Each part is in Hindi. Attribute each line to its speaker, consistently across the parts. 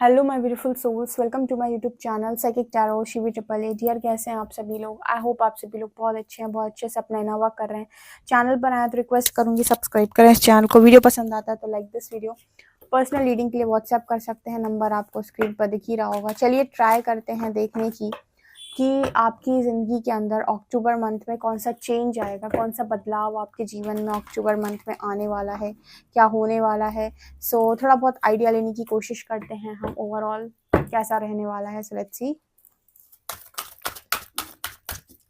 Speaker 1: Hello my beautiful souls, welcome to my YouTube channel psychic tarot Shivi triple A. Dear, कैसे हैं आप सभी लोग? आई होप आप सभी लोग बहुत अच्छे हैं, बहुत अच्छे से अपना इनावा कर रहे हैं। चैनल पर आया तो रिक्वेस्ट करूंगी सब्सक्राइब करें इस चैनल को। वीडियो पसंद आता है तो like this video. Personal reading के लिए व्हाट्सएप कर सकते हैं, नंबर आपको स्क्रीन पर दिख ही रहा होगा। चलिए ट्राई करते हैं देखने की कि आपकी ज़िंदगी के अंदर अक्टूबर मंथ में कौन सा चेंज आएगा, कौन सा बदलाव आपके जीवन में अक्टूबर मंथ में आने वाला है, क्या होने वाला है। थोड़ा बहुत आइडिया लेने की कोशिश करते हैं हम ओवरऑल कैसा रहने वाला है। So let's see,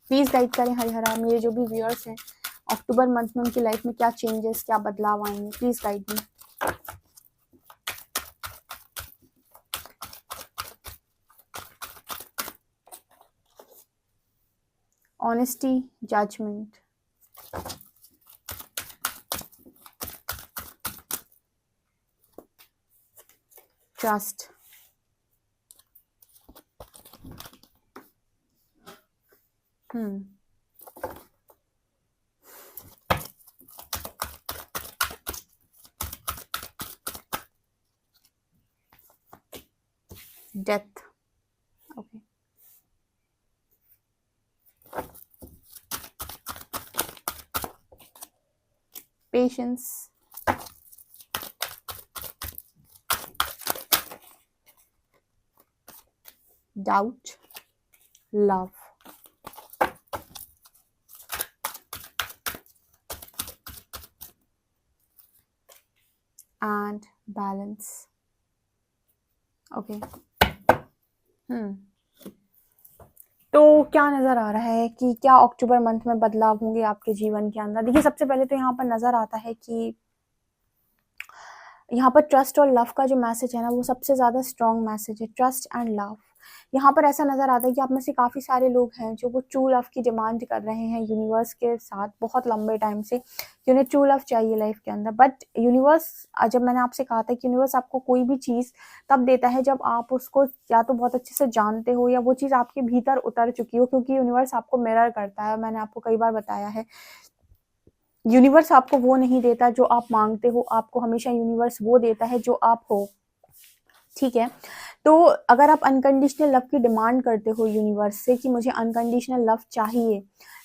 Speaker 1: please guide करें हरिहरा मेरे जो भी व्यूअर्स हैं, अक्टूबर मंथ में उनकी लाइफ में क्या चेंजेस, क्या बदलाव आएंगे। Please guide me. Honesty, judgement, trust, death, okay, patience, doubt, love, and balance. Okay तो क्या नज़र आ रहा है कि क्या अक्टूबर मंथ में बदलाव होंगे आपके जीवन के अंदर? देखिए, सबसे पहले तो यहाँ पर नज़र आता है कि यहाँ पर ट्रस्ट और लव का जो मैसेज है ना, वो सबसे ज़्यादा स्ट्रॉन्ग मैसेज है। ट्रस्ट एंड लव, यहाँ पर ऐसा नज़र आता है कि आप में से काफ़ी सारे लोग हैं जो वो ट्रू लव की डिमांड कर रहे हैं यूनिवर्स के साथ बहुत लंबे टाइम से, कि उन्हें ट्रू लव चाहिए लाइफ के अंदर। बट यूनिवर्स, जब मैंने आपसे कहा था कि यूनिवर्स आपको कोई भी चीज़ तब देता है जब आप उसको या तो बहुत अच्छे से जानते हो या वो चीज़ आपके भीतर उतर चुकी हो, क्योंकि यूनिवर्स आपको मिरर करता है। मैंने आपको कई बार बताया है, यूनिवर्स आपको वो नहीं देता जो आप मांगते हो, आपको हमेशा यूनिवर्स वो देता है जो आप हो। ठीक है, तो अगर आप अनकंडीशनल लव की डिमांड करते हो यूनिवर्स से कि मुझे अनकंडीशनल लव चाहिए,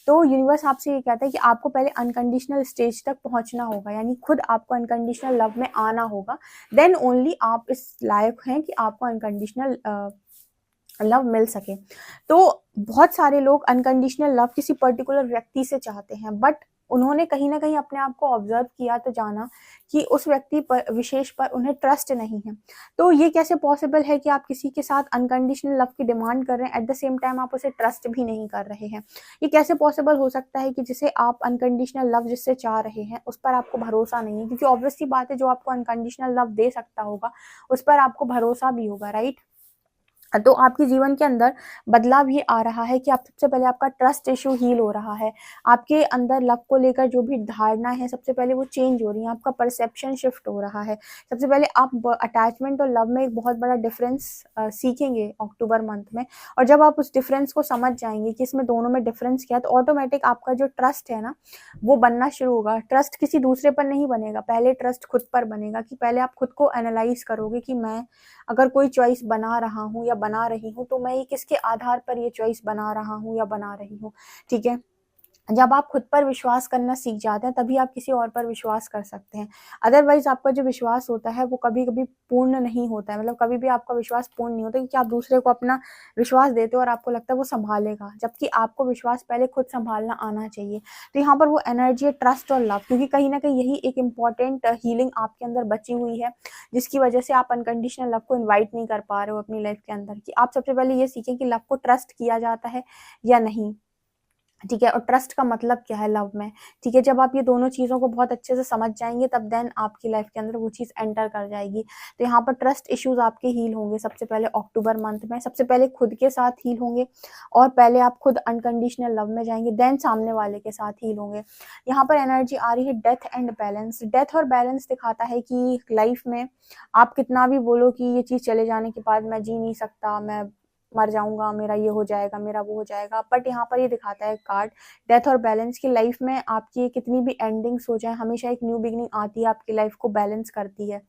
Speaker 1: तो यूनिवर्स आपसे ये कहता है कि आपको पहले अनकंडीशनल स्टेज तक पहुंचना होगा, यानी खुद आपको अनकंडीशनल लव में आना होगा। देन ओनली आप इस लायक हैं कि आपको अनकंडीशनल लव मिल सके। तो बहुत सारे लोग अनकंडीशनल लव किसी पर्टिकुलर व्यक्ति से चाहते हैं, बट उन्होंने कहीं ना कहीं अपने आप को ऑब्जर्व किया तो जाना कि उस व्यक्ति पर विशेष पर उन्हें ट्रस्ट नहीं है। तो ये कैसे पॉसिबल है कि आप किसी के साथ अनकंडीशनल लव की डिमांड कर रहे हैं, एट द सेम टाइम आप उसे ट्रस्ट भी नहीं कर रहे हैं? ये कैसे पॉसिबल हो सकता है कि जिसे आप अनकंडीशनल लव जिससे चाह रहे हैं उस पर आपको भरोसा नहीं है? क्योंकि ऑब्वियस सी बात है, जो आपको अनकंडीशनल लव दे सकता होगा उस पर आपको भरोसा भी होगा, राइट? तो आपके जीवन के अंदर बदलाव ये आ रहा है कि आप सबसे पहले आपका ट्रस्ट इशू हील हो रहा है। आपके अंदर लव को लेकर जो भी धारणा है सबसे पहले वो चेंज हो रही है, आपका परसेप्शन शिफ्ट हो रहा है। सबसे पहले आप अटैचमेंट और लव में एक बहुत बड़ा डिफरेंस सीखेंगे अक्टूबर मंथ में। और जब आप उस डिफरेंस को समझ जाएंगे कि इसमें दोनों में डिफरेंस क्या है, तो ऑटोमेटिक आपका जो ट्रस्ट है ना, वो बनना शुरू होगा। ट्रस्ट किसी दूसरे पर नहीं बनेगा, पहले ट्रस्ट खुद पर बनेगा। कि पहले आप खुद को एनालाइज करोगे कि मैं अगर कोई चॉइस बना रहा हूँ या बना रही हूँ तो मैं ये किसके आधार पर ये चॉइस बना रहा हूँ या बना रही हूँ। ठीक है, जब आप खुद पर विश्वास करना सीख जाते हैं तभी आप किसी और पर विश्वास कर सकते हैं। अदरवाइज आपका जो विश्वास होता है वो कभी कभी पूर्ण नहीं होता है, मतलब कभी भी आपका विश्वास पूर्ण नहीं होता, क्योंकि आप दूसरे को अपना विश्वास देते हो और आपको लगता है वो संभालेगा, जबकि आपको विश्वास पहले खुद संभालना आना चाहिए। तो यहाँ पर वो एनर्जी है ट्रस्ट और लव, क्योंकि कहीं ना कहीं यही एक इम्पॉर्टेंट हीलिंग आपके अंदर बची हुई है, जिसकी वजह से आप अनकंडीशनल लव को इन्वाइट नहीं कर पा रहे हो अपनी लाइफ के अंदर। कि आप सबसे पहले ये सीखें कि लव को ट्रस्ट किया जाता है या नहीं। ठीक है, और ट्रस्ट का मतलब क्या है लव में। ठीक है, जब आप ये दोनों चीज़ों को बहुत अच्छे से समझ जाएंगे तब देन आपकी लाइफ के अंदर वो चीज़ एंटर कर जाएगी। तो यहाँ पर ट्रस्ट इश्यूज आपके हील होंगे सबसे पहले अक्टूबर मंथ में। सबसे पहले खुद के साथ हील होंगे, और पहले आप खुद अनकंडीशनल लव में जाएंगे, देन सामने वाले के साथ हील होंगे। यहाँ पर एनर्जी आ रही है डेथ एंड बैलेंस। डेथ और बैलेंस दिखाता है कि लाइफ में आप कितना भी बोलो कि ये चीज़ चले जाने के बाद मैं जी नहीं सकता, मैं मर जाऊंगा, मेरा ये हो जाएगा, मेरा वो हो जाएगा, बट यहाँ पर ये दिखाता है कार्ड डेथ और बैलेंस की। लाइफ में आपकी कितनी भी एंडिंग्स हो जाए, हमेशा एक न्यू बिगिनिंग आती है, आपकी लाइफ को बैलेंस करती है।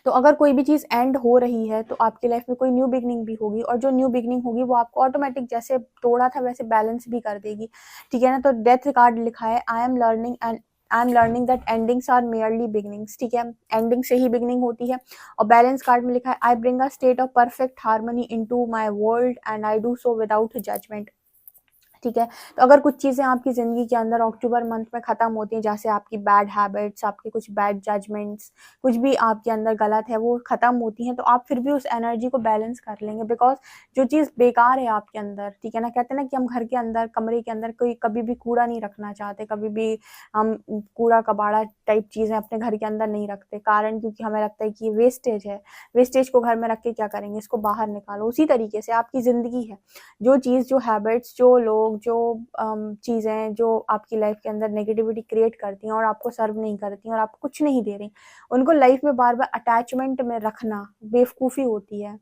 Speaker 1: तो अगर कोई भी चीज़ एंड हो रही है तो आपकी लाइफ में कोई न्यू बिगनिंग भी होगी, और जो न्यू बिगनिंग होगी वो आपको ऑटोमेटिक जैसे तोड़ा था वैसे बैलेंस भी कर देगी, ठीक है ना। तो डेथ कार्ड लिखा है, I am learning that endings are merely beginnings, ठीक है, एंडिंग से ही बिगनिंग होती है। और बैलेंस कार्ड में लिखा है, I bring a state of perfect harmony into my world and I do so without judgement, ठीक है। तो अगर कुछ चीज़ें आपकी ज़िंदगी के अंदर अक्टूबर मंथ में ख़त्म होती हैं, जैसे आपकी बैड हैबिट्स, आपके कुछ बैड जजमेंट्स, कुछ भी आपके अंदर गलत है वो ख़त्म होती हैं, तो आप फिर भी उस एनर्जी को बैलेंस कर लेंगे, बिकॉज जो चीज़ बेकार है आपके अंदर, ठीक है ना, कहते हैं ना कि हम घर के अंदर, कमरे के अंदर कोई कभी भी कूड़ा नहीं रखना चाहते, कभी भी हम कूड़ा कबाड़ा टाइप चीज़ें अपने घर के अंदर नहीं रखते, कारण क्योंकि हमें लगता है कि ये वेस्टेज है, वेस्टेज को घर में रख के क्या करेंगे, इसको बाहर निकालो। उसी तरीके से आपकी ज़िंदगी है, जो चीज़, जो हैबिट्स, जो लोग, जो चीज़ें जो आपकी लाइफ के अंदर नेगेटिविटी क्रिएट करती हैं और आपको सर्व नहीं करती हैं और आपको कुछ नहीं दे रही, उनको लाइफ में बार बार अटैचमेंट में रखना बेवकूफ़ी होती है,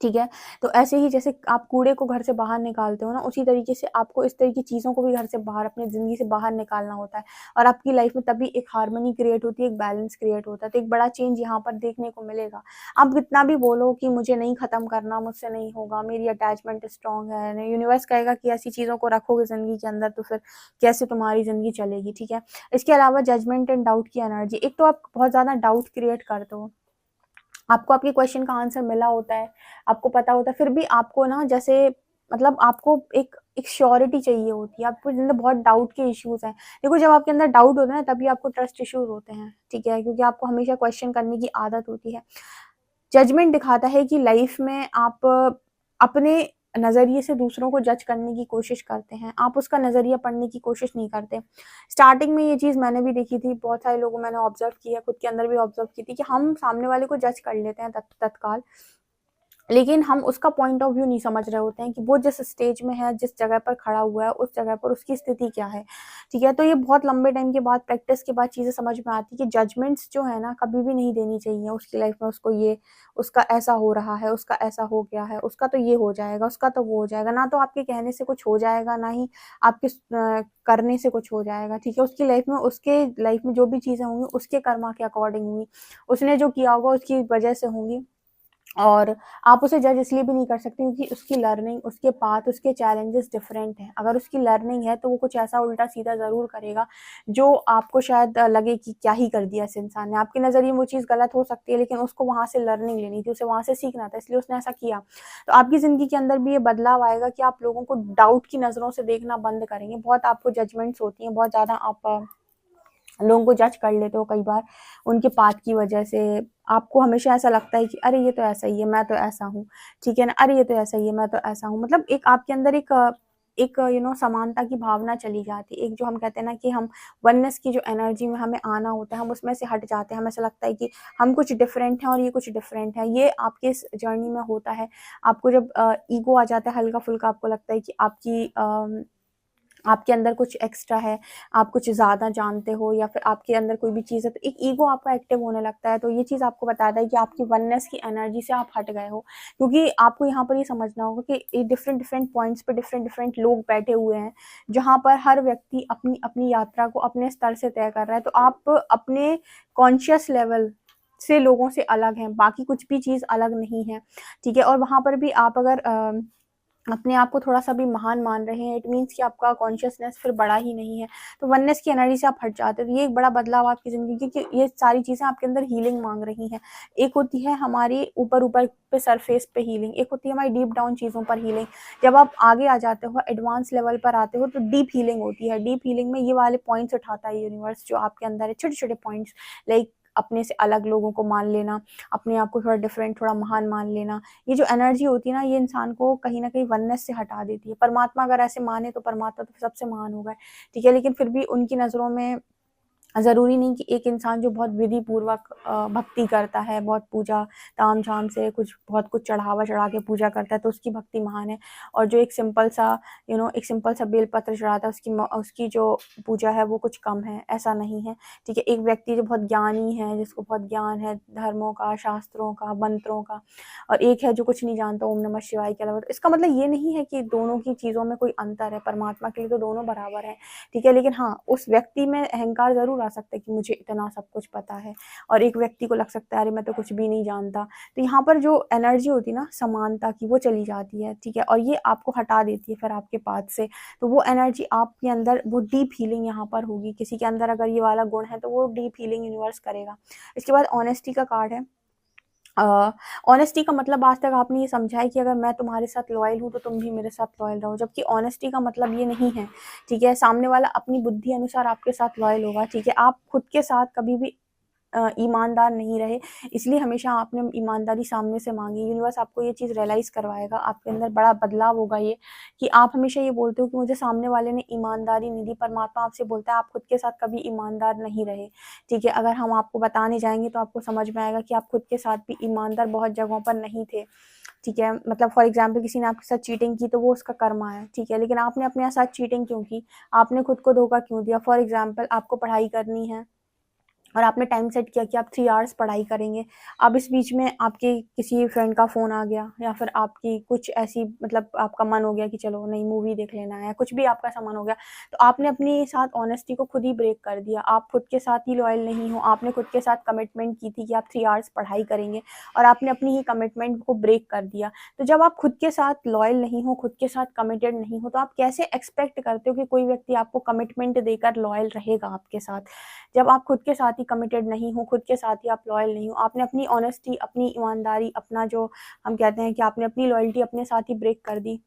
Speaker 1: ठीक है। तो ऐसे ही जैसे आप कूड़े को घर से बाहर निकालते हो ना, उसी तरीके से आपको इस तरह की चीज़ों को भी घर से बाहर, अपनी ज़िंदगी से बाहर निकालना होता है, और आपकी लाइफ में तभी एक हार्मनी क्रिएट होती है, एक बैलेंस क्रिएट होता है। तो एक बड़ा चेंज यहाँ पर देखने को मिलेगा। आप कितना भी बोलो कि मुझे नहीं ख़त्म करना, मुझसे नहीं होगा, मेरी अटैचमेंट स्ट्रॉन्ग है, यूनिवर्स कहेगा कि ऐसी चीज़ों को रखोगे ज़िंदगी के अंदर तो फिर कैसे तुम्हारी ज़िंदगी चलेगी, ठीक है। इसके अलावा जजमेंट एंड डाउट की एनर्जी, एक तो आप बहुत ज़्यादा डाउट क्रिएट करते हो, आपको आपके क्वेश्चन का आंसर मिला होता है, आपको पता होता है, फिर भी आपको ना जैसे मतलब आपको एक श्योरिटी चाहिए होती है, आपके अंदर बहुत डाउट के इश्यूज़ हैं। देखो, जब आपके अंदर डाउट होता है ना, तभी आपको ट्रस्ट इश्यूज़ होते हैं, ठीक है, क्योंकि आपको हमेशा क्वेश्चन करने की आदत होती है। जजमेंट दिखाता है कि लाइफ में आप अपने नज़रिए से दूसरों को जज करने की कोशिश करते हैं, आप उसका नज़रिया पढ़ने की कोशिश नहीं करते। स्टार्टिंग में ये चीज़ मैंने भी देखी थी, बहुत सारे लोगों मैंने ऑब्ज़र्व किया, खुद के अंदर भी ऑब्ज़र्व की थी कि हम सामने वाले को जज कर लेते हैं तत्काल, लेकिन हम उसका पॉइंट ऑफ व्यू नहीं समझ रहे होते हैं कि वो जिस स्टेज में है, जिस जगह पर खड़ा हुआ है, उस जगह पर उसकी स्थिति क्या है, ठीक है। तो ये बहुत लंबे टाइम के बाद, प्रैक्टिस के बाद चीज़ें समझ में आती है कि जजमेंट्स जो है ना, कभी भी नहीं देनी चाहिए उसकी लाइफ में। उसको ये, उसका ऐसा हो रहा है, उसका ऐसा हो गया है, उसका तो ये हो जाएगा, उसका तो वो हो जाएगा, ना तो आपके कहने से कुछ हो जाएगा, ना ही आपके करने से कुछ हो जाएगा, ठीक है। उसकी लाइफ में, उसके लाइफ में जो भी चीज़ें होंगी उसके कर्मा के अकॉर्डिंग होंगी, उसने जो किया होगा उसकी वजह से होंगी, और आप उसे जज इसलिए भी नहीं कर सकते क्योंकि उसकी लर्निंग, उसके पाथ, उसके चैलेंजेस डिफरेंट हैं। अगर उसकी लर्निंग है तो वो कुछ ऐसा उल्टा सीधा ज़रूर करेगा जो आपको शायद लगे कि क्या ही कर दिया इस इंसान ने। आपके नज़रिए में वो चीज़ गलत हो सकती है, लेकिन उसको वहाँ से लर्निंग लेनी थी, उसे वहाँ से सीखना था, इसलिए उसने ऐसा किया। तो आपकी ज़िंदगी के अंदर भी ये बदलाव आएगा कि आप लोगों को डाउट की नज़रों से देखना बंद करेंगे। बहुत आपको जजमेंट्स होती हैं, बहुत ज़्यादा आप लोगों को जज कर लेते हो कई बार उनके पाथ की वजह से। आपको हमेशा ऐसा लगता है कि अरे ये तो ऐसा ही है, मैं तो ऐसा हूँ, ठीक है ना, अरे ये तो ऐसा ही है, मैं तो ऐसा हूँ। मतलब एक आपके अंदर एक समानता की भावना चली जाती है। एक जो हम कहते हैं ना कि हम वननेस की जो एनर्जी में हमें आना होता है, हम उसमें से हट जाते हैं। हमें ऐसा लगता है कि हम कुछ डिफरेंट हैं और ये कुछ डिफरेंट है। ये आपके इस जर्नी में होता है। आपको जब ईगो आ जाता है हल्का फुल्का, आपको लगता है कि आपके अंदर कुछ एक्स्ट्रा है, आप कुछ ज़्यादा जानते हो, या फिर आपके अंदर कोई भी चीज़ है, तो एक ईगो आपका एक्टिव होने लगता है। तो ये चीज़ आपको बताता है कि आपकी वननेस की एनर्जी से आप हट गए हो, क्योंकि आपको यहाँ पर ये समझना होगा कि डिफरेंट डिफरेंट पॉइंट्स पे डिफरेंट डिफरेंट लोग बैठे हुए हैं, जहाँ पर हर व्यक्ति अपनी अपनी यात्रा को अपने स्तर से तय कर रहा है। तो आप अपने कॉन्शियस लेवल से लोगों से अलग हैं, बाकी कुछ भी चीज़ अलग नहीं है, ठीक है। और वहाँ पर भी आप अगर अपने आप को थोड़ा-सा भी महान मान रहे हैं, इट मीन्स कि आपका कॉन्शियसनेस फिर बड़ा ही नहीं है, तो वननेस की एनर्जी से आप हट जाते हो। तो ये एक बड़ा बदलाव आपकी ज़िंदगी की, ये सारी चीज़ें आपके अंदर हीलिंग माँग रही हैं। एक होती है हमारी ऊपर-ऊपर पे, सरफेस पे हीलिंग, एक होती है हमारी डीप डाउन चीज़ों पर हीलिंग। जब आप आगे आ जाते हो, एडवांस लेवल पर आते हो, तो डीप हीलिंग होती है। डीप हीलिंग में ये वाले पॉइंट्स उठाता है यूनिवर्स जो आपके अंदर है, छोटे-छोटे पॉइंट्स, लाइक अपने से अलग लोगों को मान लेना, अपने आप को थोड़ा डिफरेंट, थोड़ा महान मान लेना। ये जो एनर्जी होती है ना, ये इंसान को कहीं न कहीं वननेस से हटा देती है। परमात्मा अगर ऐसे माने तो परमात्मा तो सबसे महान होगा, ठीक है? लेकिन फिर भी उनकी नज़रों में ज़रूरी नहीं कि एक इंसान जो बहुत विधि-पूर्वक भक्ति करता है, बहुत पूजा ताम-झाम से बहुत कुछ चढ़ावा चढ़ा के पूजा करता है, तो उसकी भक्ति महान है। और जो एक सिंपल सा एक सिंपल सा बेलपत्र चढ़ाता है, उसकी जो पूजा है वो कुछ कम है, ऐसा नहीं है, ठीक है? एक व्यक्ति जो बहुत ज्ञानी है, जिसको बहुत ज्ञान है धर्मों का, शास्त्रों का, मंत्रों का, और एक है जो कुछ नहीं जानता ओम नमः शिवाय के अलावा। तो इसका मतलब ये नहीं है कि दोनों की चीज़ों में कोई अंतर है, परमात्मा के लिए तो दोनों बराबर हैं, ठीक है? लेकिन हाँ, उस व्यक्ति में अहंकार ज़रूर लोग आ सकते हैं कि मुझे इतना सब कुछ पता है, और एक व्यक्ति को लग सकता है अरे मैं तो कुछ भी नहीं जानता। तो यहाँ पर जो एनर्जी होती है ना समानता की, वो चली जाती है, ठीक है, और ये आपको हटा देती है फिर आपके पास से। तो वो एनर्जी आपके अंदर, वो डीप हीलिंग यहाँ पर होगी। किसी के अंदर अगर ये वाला गुण है तो वो डीप हीलिंग यूनिवर्स करेगा। इसके बाद ऑनेस्टी का कार्ड है। ऑनेस्टी का मतलब आज तक आपने ये समझा है कि अगर मैं तुम्हारे साथ लॉयल हूँ तो तुम भी मेरे साथ लॉयल रहो, जबकि ऑनेस्टी का मतलब ये नहीं है, ठीक है। सामने वाला अपनी बुद्धि अनुसार आपके साथ लॉयल होगा, ठीक है। आप खुद के साथ कभी भी ईमानदार नहीं रहे, इसलिए हमेशा आपने ईमानदारी सामने से मांगी। यूनिवर्स आपको ये चीज़ रियलाइज करवाएगा, आपके अंदर बड़ा बदलाव होगा ये, कि आप हमेशा ये बोलते हो कि मुझे सामने वाले ने ईमानदारी नहीं दी। परमात्मा आपसे बोलता है आप खुद के साथ कभी ईमानदार नहीं रहे, ठीक है। अगर हम आपको बताने जाएंगे तो आपको समझ में आएगा कि आप खुद के साथ भी ईमानदार बहुत जगहों पर नहीं थे, ठीक है। मतलब फॉर एग्जाम्पल किसी ने आपके साथ चीटिंग की तो वो उसका कर्मा है, ठीक है, लेकिन आपने अपने साथ चीटिंग क्यों की, आपने खुद को धोखा क्यों दिया। फॉर एग्जाम्पल आपको पढ़ाई करनी है और आपने टाइम सेट किया कि आप 3 आवर्स पढ़ाई करेंगे। अब इस बीच में आपके किसी फ्रेंड का फ़ोन आ गया, या फिर आपकी कुछ ऐसी, मतलब आपका मन हो गया कि चलो नई मूवी देख लेना है, या कुछ भी आपका ऐसा मन हो गया, तो आपने अपने साथ ऑनेस्टी को खुद ही ब्रेक कर दिया। आप खुद के साथ ही लॉयल नहीं हो। आपने खुद के साथ कमिटमेंट की थी कि आप 3 आवर्स पढ़ाई करेंगे, और आपने अपनी ही कमिटमेंट को ब्रेक कर दिया। तो जब आप खुद के साथ लॉयल नहीं हो, खुद के साथ कमिटेड नहीं हो, तो आप कैसे एक्सपेक्ट करते हो कि कोई व्यक्ति आपको कमिटमेंट देकर लॉयल रहेगा आपके साथ। जब आप खुद के साथ ही कमिटेड नहीं हो, खुद के साथ ही आप लॉयल नहीं हो, आपने अपनी ऑनेस्टी, अपनी ईमानदारी, अपना जो हम कहते हैं कि आपने अपनी लॉयल्टी अपने साथ ही ब्रेक कर दी।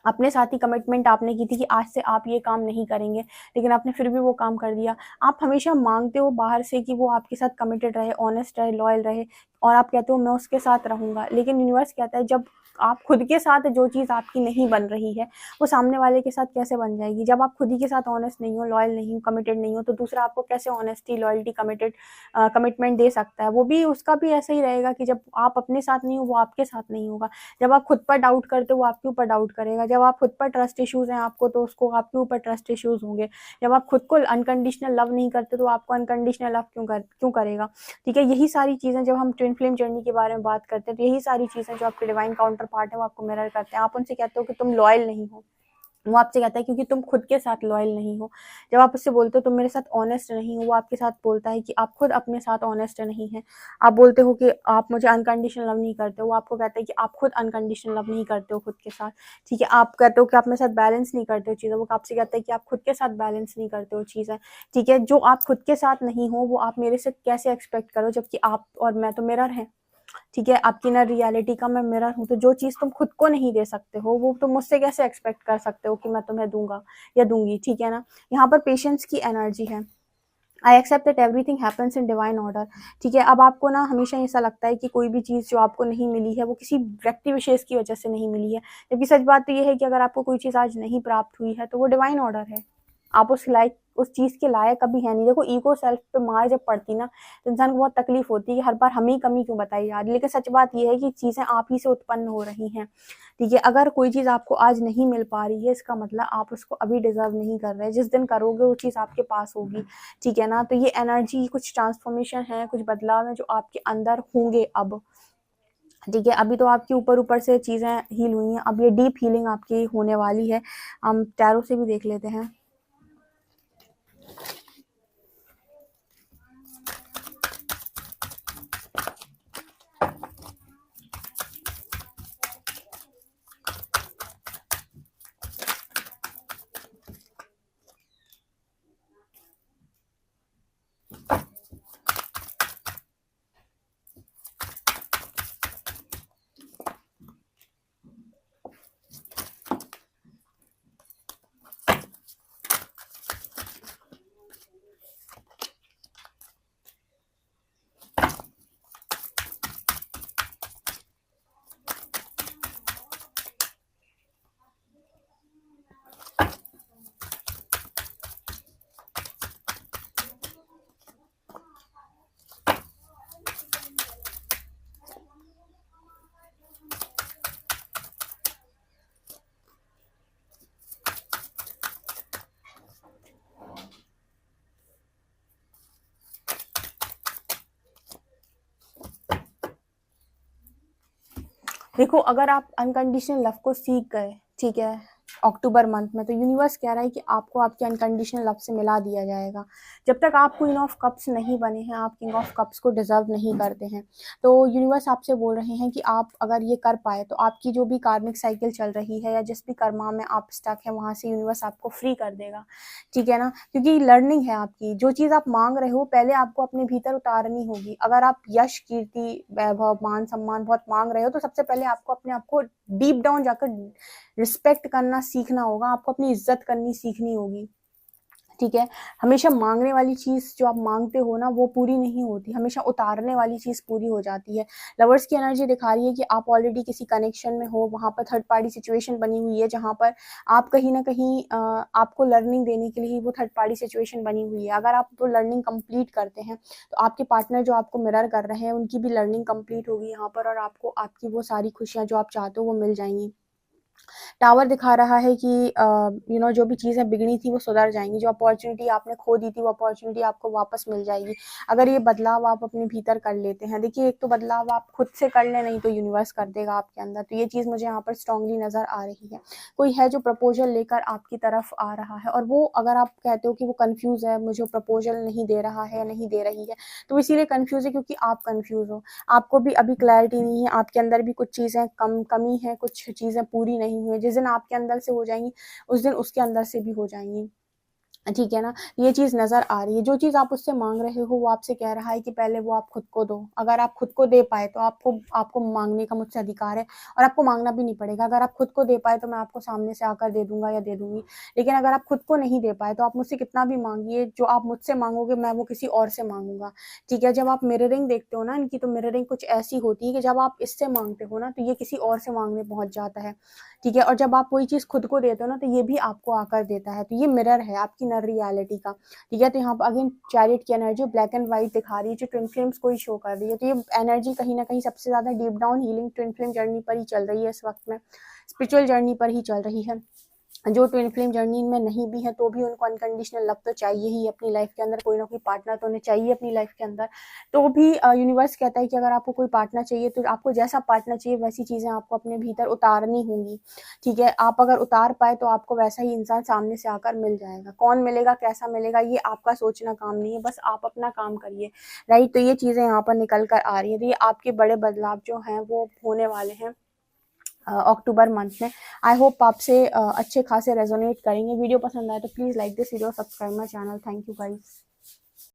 Speaker 1: अपने साथ ही कमिटमेंट आपने की थी कि आज से आप ये काम नहीं करेंगे, लेकिन आपने फिर भी वो काम कर दिया। आप हमेशा मांगते हो बाहर से कि वो आपके साथ कमिटेड रहे, ऑनेस्ट रहे, लॉयल रहे, और आप कहते हो मैं उसके साथ रहूँगा, लेकिन यूनिवर्स कहता है जब आप खुद के साथ जो चीज़ आपकी नहीं बन रही है, वो सामने वाले के साथ कैसे बन जाएगी। जब आप खुद ही के साथ ऑनेस्ट नहीं हो, लॉयल नहीं हो, कमिटेड नहीं हो, तो दूसरा आपको कैसे ऑनेस्टी, लॉयल्टी, कमिटमेंट दे सकता है। वो भी, उसका भी ऐसा ही रहेगा कि जब आप अपने साथ नहीं हो, वो आपके साथ नहीं होगा। जब आप खुद पर डाउट करते हो, वो आपके ऊपर डाउट करेगा। जब आप खुद पर ट्रस्ट इश्यूज़ हैं आपको, तो उसको आपके ऊपर ट्रस्ट इश्यूज़ होंगे। जब आप खुद को अनकंडीशनल लव नहीं करते, तो आपको अनकंडीशनल लव क्यों करेगा, ठीक है। यही सारी चीज़ें, जब हम ट्विन फ्लेम जर्नी के बारे में बात करते हैं, तो यही सारी चीज़ें जो आपके डिवाइन काउंटर पार्ट है वो आपको मिरर करते हैं। आप उनसे कहते हो कि तुम लॉयल नहीं हो, वो आपसे कहता है क्योंकि तुम खुद के साथ लॉयल नहीं हो। जब आप उससे बोलते हो तुम मेरे साथ ऑनेस्ट नहीं हो, वो आपके साथ बोलता है कि आप खुद अपने साथ ऑनेस्ट नहीं हैं। आप बोलते हो कि आप मुझे अनकंडीशनल लव नहीं करते हो, वो आपको कहता है कि आप खुद अनकंडीशनल लव नहीं करते हो खुद के साथ, ठीक है। आप कहते हो कि आप मेरे साथ बैलेंस नहीं करते हो चीज़ें, वो आपसे कहता है कि आप खुद के साथ बैलेंस नहीं करते हो चीज़ें, ठीक है। जो आप खुद के साथ नहीं हो, वो आप मेरे से कैसे एक्सपेक्ट करो, जबकि आप और मैं तो मिरर हैं, ठीक है। आपकी ना रियलिटी का मैं मिरर हूँ, तो जो चीज़ तुम खुद को नहीं दे सकते हो, वो तुम मुझसे कैसे एक्सपेक्ट कर सकते हो कि मैं तुम्हें दूंगा या दूंगी, ठीक है ना। यहाँ पर पेशेंस की एनर्जी है। I accept that everything happens in divine order, ठीक है। अब आपको ना हमेशा ऐसा लगता है कि कोई भी चीज़ जो आपको नहीं मिली है, वो किसी व्यक्ति विशेष की वजह से नहीं मिली है, जबकि सच बात तो ये है कि अगर आपको कोई चीज़ आज नहीं प्राप्त हुई है, तो वो डिवाइन ऑर्डर है। आप उस चीज़ के लायक कभी है नहीं। देखो, ईगो सेल्फ पे मार जब पड़ती ना, तो इंसान को बहुत तकलीफ होती है कि हर बार हमें ही कमी क्यों बताई जा रही है। लेकिन सच बात ये है कि चीज़ें आप ही से उत्पन्न हो रही हैं, ठीक है। अगर कोई चीज़ आपको आज नहीं मिल पा रही है, इसका मतलब आप उसको अभी डिजर्व नहीं कर रहे। जिस दिन करोगे वो चीज़ आपके पास होगी, ठीक है ना। तो ये एनर्जी, कुछ ट्रांसफॉर्मेशन है, कुछ बदलाव है जो आपके अंदर होंगे अब, ठीक है। अभी तो आपके ऊपर ऊपर से चीज़ें हील हुई हैं, अब ये डीप हीलिंग आपकी होने वाली है। हम टैरो से भी देख लेते हैं। देखो, अगर आप अनकंडीशनल लव को सीख गए, ठीक है, अक्टूबर मंथ में। तो यूनिवर्स कह रहा है कि आपको आपके अनकंडीशनल लव से मिला दिया जाएगा। जब तक आप क्वीन ऑफ कप्स नहीं बने हैं, आप किंग ऑफ कप्स को डिजर्व नहीं करते हैं। तो यूनिवर्स आपसे बोल रहे हैं कि आप अगर ये कर पाए तो आपकी जो भी कार्मिक साइकिल चल रही है या जिस भी कर्मा में आप स्टक है वहां से यूनिवर्स आपको फ्री कर देगा, ठीक है ना। क्योंकि लर्निंग है आपकी, जो चीज आप मांग रहे हो पहले आपको अपने भीतर उतारनी होगी। अगर आप यश, कीर्ति, वैभव, मान सम्मान बहुत मांग रहे हो तो सबसे पहले आपको अपने आप को डीप डाउन जाकर रिस्पेक्ट करना सीखना होगा, आपको अपनी इज्जत करनी सीखनी होगी, ठीक है। हमेशा मांगने वाली चीज जो आप मांगते हो ना वो पूरी नहीं होती, हमेशा उतारने वाली चीज पूरी हो जाती है। लवर्स की एनर्जी दिखा रही है कि आप ऑलरेडी किसी कनेक्शन में हो, वहां पर थर्ड पार्टी सिचुएशन बनी हुई है जहां पर आप कहीं ना कहीं आपको लर्निंग देने के लिए वो थर्ड पार्टी सिचुएशन बनी हुई है। अगर आप वो लर्निंग कंप्लीट करते हैं तो आपके पार्टनर जो आपको मिरर कर रहे हैं उनकी भी लर्निंग कंप्लीट होगी यहाँ पर, और आपको आपकी वो सारी खुशियां जो आप चाहते हो वो मिल जाएंगी। टावर दिखा रहा है कि जो भी चीज़ें बिगड़ी थी वो सुधर जाएंगी, जो अपॉर्चुनिटी आपने खो दी थी वो अपॉर्चुनिटी आपको वापस मिल जाएगी अगर ये बदलाव आप अपने भीतर कर लेते हैं। देखिए, एक तो बदलाव आप खुद से कर ले, नहीं तो यूनिवर्स कर देगा आपके अंदर। तो ये चीज़ मुझे यहाँ पर स्ट्रांगली नजर आ रही है। कोई है जो प्रपोजल लेकर आपकी तरफ आ रहा है, और वो अगर आप कहते हो कि वो कंफ्यूज है, मुझे प्रपोजल नहीं दे रहा है या नहीं दे रही है, तो इसीलिए कंफ्यूज है क्योंकि आप कंफ्यूज हो। आपको भी अभी क्लैरिटी नहीं है, आपके अंदर भी कुछ चीज़ें कमी है, कुछ चीज़ें पूरी नहीं हुई। जिस दिन आपके अंदर से हो जाएंगी उस दिन उसके अंदर से भी हो जाएंगी, ठीक है ना। ये चीज नजर आ रही है। जो चीज आप उससे मांग रहे हो वो आपसे कह रहा है कि पहले वो आप खुद को दो। अगर आप खुद को दे पाए तो आपको मांगने का मुझसे अधिकार है, और आपको मांगना भी नहीं पड़ेगा। अगर आप खुद को दे पाए तो मैं आपको सामने से आकर दे दूंगा या दे दूंगी। लेकिन अगर आप खुद को नहीं दे पाए तो आप मुझसे कितना भी मांगिए, जो आप मुझसे मांगोगे मैं वो किसी और से मांगूंगा, ठीक है। जब आप मिररिंग देखते हो ना इनकी, तो मिररिंग कुछ ऐसी होती है कि जब आप इससे मांगते हो ना तो ये किसी और से मांगने पहुंच जाता है, ठीक है। और जब आप कोई चीज खुद को देते हो ना तो ये भी आपको आकर देता है। तो ये मिरर है आपकी नर रियलिटी का, ठीक है। तो यहाँ पर अगेन चैरियट की एनर्जी ब्लैक एंड व्हाइट दिखा रही है, जो ट्विन फ्लेम्स को ही शो कर रही है। तो ये एनर्जी कहीं ना कहीं सबसे ज्यादा deep down healing twin flame journey पर ही चल रही है इस वक्त में, स्पिरिचुअल जर्नी पर ही चल रही है। जो ट्विन फ्लेम जर्नी में नहीं भी है तो भी उनको अनकंडीशनल लव तो चाहिए ही अपनी लाइफ के अंदर, कोई ना कोई पार्टनर तो उन्हें चाहिए अपनी लाइफ के अंदर। तो भी यूनिवर्स कहता है कि अगर आपको कोई पार्टनर चाहिए तो आपको जैसा पार्टनर चाहिए वैसी चीजें आपको अपने भीतर उतारनी होंगी, ठीक है। आप अगर उतार पाए तो आपको वैसा ही इंसान सामने से आकर मिल जाएगा। कौन मिलेगा, कैसा मिलेगा, ये आपका सोचना काम नहीं है, बस आप अपना काम करिए, राइट। तो ये चीजें यहाँ पर निकल कर आ रही है। तो ये आपके बड़े बदलाव जो हैं वो होने वाले हैं अक्टूबर मंथ में। आई होप आपसे अच्छे खासे रेजोनेट करेंगे। वीडियो पसंद आए तो please like this video, subscribe my channel. Thank you guys.